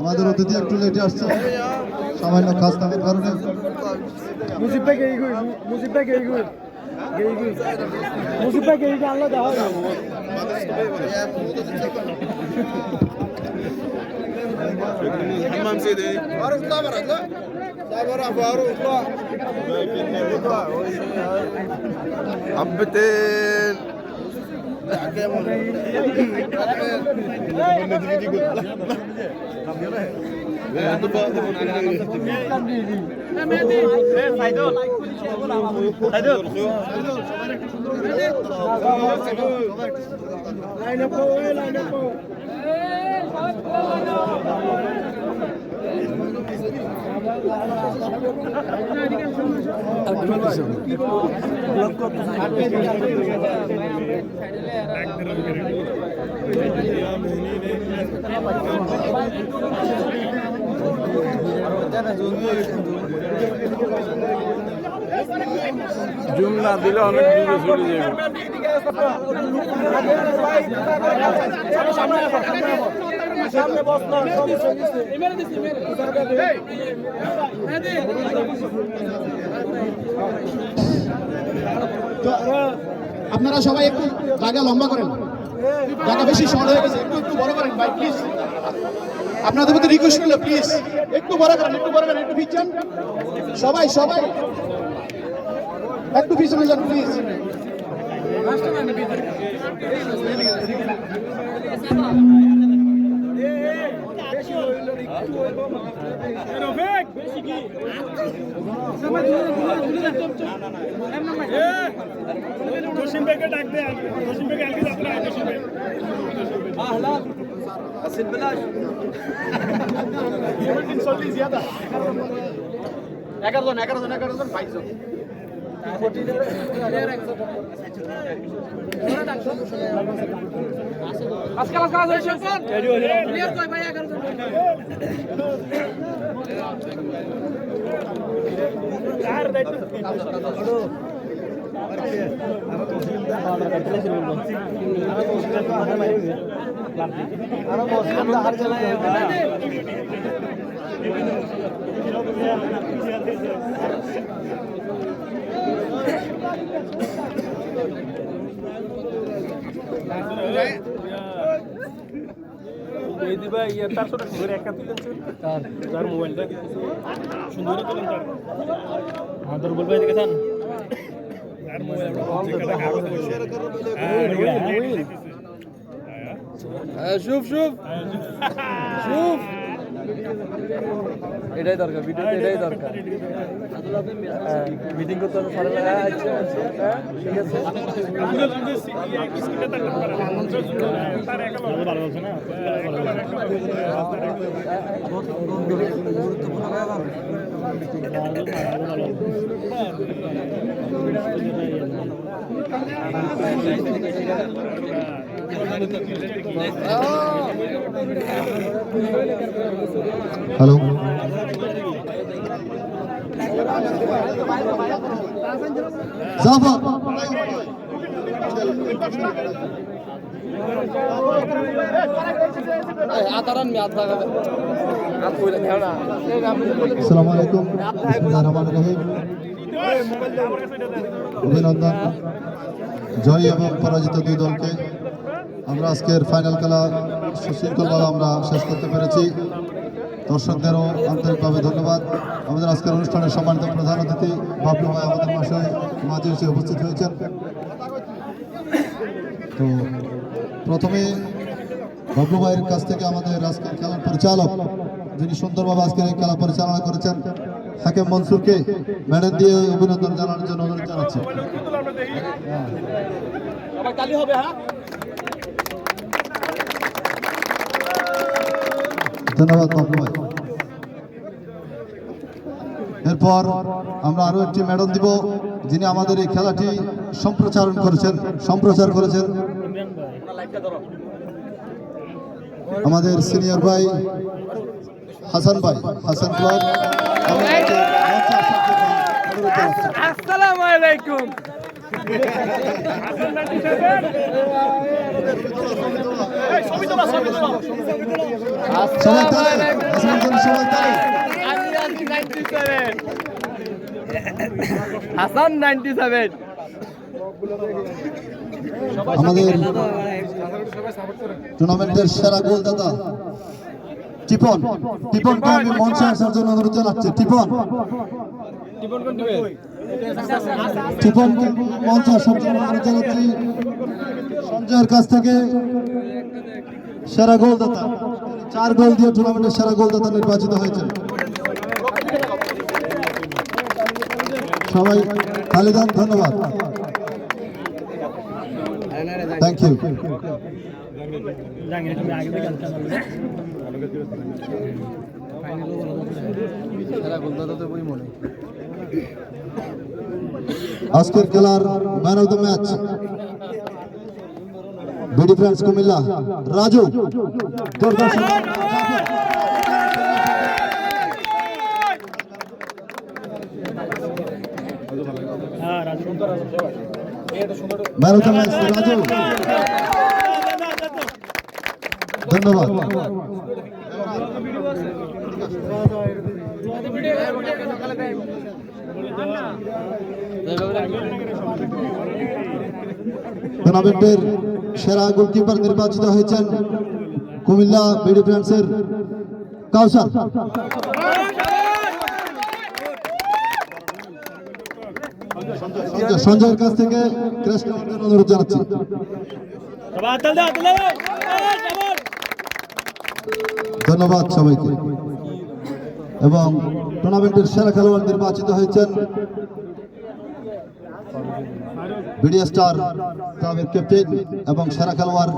আমাদের অতিথি একটু লেটে আসছে সামান্য কাজ থাকার কারণে। حمام سيدي فاروق صابر لا صابر فاروق حبتين জুমলা দিলে অনেক দূরে চলে যাবে। আপনারা সবাই একটু জায়গা লম্বা করেন, জায়গা বেশি শর্ট হয়ে গেছে, একটু একটু বড় করেন ভাই প্লিজ। আপনাদের মধ্যে রিকোয়েস্ট করলে প্লিজ একটু বড় করেন, একটু বড় করেন, একটু পিছন সবাই সবাই একটু পিছনে যান প্লিজ। এগারো জন 22 জন। মোবাইলটা সুন্দর দুর্বল ভাই দেখেছেন شوف شوف شوف এটাই দরকার, ভিডিও এটাই দরকার। মিটিং করতে হবে ভালো লাগা। আচ্ছা ঠিক আছে, ভালো বলছে না হ্যালো, জাফর আসসালামু আলাইকুম, বিসমিল্লাহির রহমানির রহিম। অভিনন্দন জয় এবং পরাজিত দুই দলকে। আমরা আজকের ফাইনাল খেলা সুশৃঙ্খলভাবে আমরা শেষ করতে পেরেছি। দর্শকদেরও আন্তরিকভাবে ধন্যবাদ। আমাদের আজকের অনুষ্ঠানের সম্মানিত প্রধান অতিথি বাবলু ভাই আমাদের মাঝে এসে উপস্থিত হয়েছেন। তো প্রথমে বাবলু ভাইয়ের কাছ থেকে আমাদের আজকের খেলার পরিচালক, যিনি সুন্দরভাবে আজকের এই খেলা পরিচালনা করেছেন, হাকিম মনসুরকে মেডেল দিয়ে অভিনন্দন জানানোর জন্য অনুরোধ জানাচ্ছি। ধন্যবাদ বাবলু ভাই। এরপর আমরা আরো একটি মেডেল দিব, যিনি আমাদের এই খেলাটি সম্প্রচার করেছেন আমাদের সিনিয়র ভাই হাসান ক্লাব। আসসালামু আলাইকুম। সবাই তালে, হাসান জন্য সবাই তালে। হাসান 97। আমাদের টুর্নামেন্টের সেরা গোলদাতা টিপন, টিপনকে আমি মঞ্চে আসার জন্য অনুরোধ জানাচ্ছি। টিপন টিপনকে মঞ্চে আসার জন্য অনুরোধ জানাচ্ছি। সঞ্জয়ের কাছ থেকে সেরা গোলদাতা, 4 গোল দিয়ে টুর্নামেন্টের সেরা গোলদাতা নির্বাচিত হয়েছে। সবাই তালি দেন, ধন্যবাদ, থ্যাংক ইউ। আজকের খেলার man of the match BD friends Comilla Raju. তোর দর্শক man of the match Raju, ধন্যবাদ। টুর্নামেন্টের সেরা গোলকিপার নির্বাচিত হয়েছেন কুমিল্লা বিডি ফ্রেন্ডসের কাউসার। সঞ্জয়ের কাছ থেকে ক্রেস্ট অর্জনের অনুরোধ জানাচ্ছি। ধন্যবাদ সবাইকে। এবং টুর্নামেন্টের সেরা খেলোয়াড় নির্বাচিত হয়েছেন বিডি স্টার ক্লাবের ক্যাপ্টেন এবং সেরা খেলোয়াড়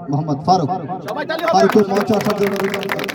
মোহাম্মদ ফারুক। ফারুকের মঞ্চে আসার জন্য অনুরোধ জানাচ্ছি।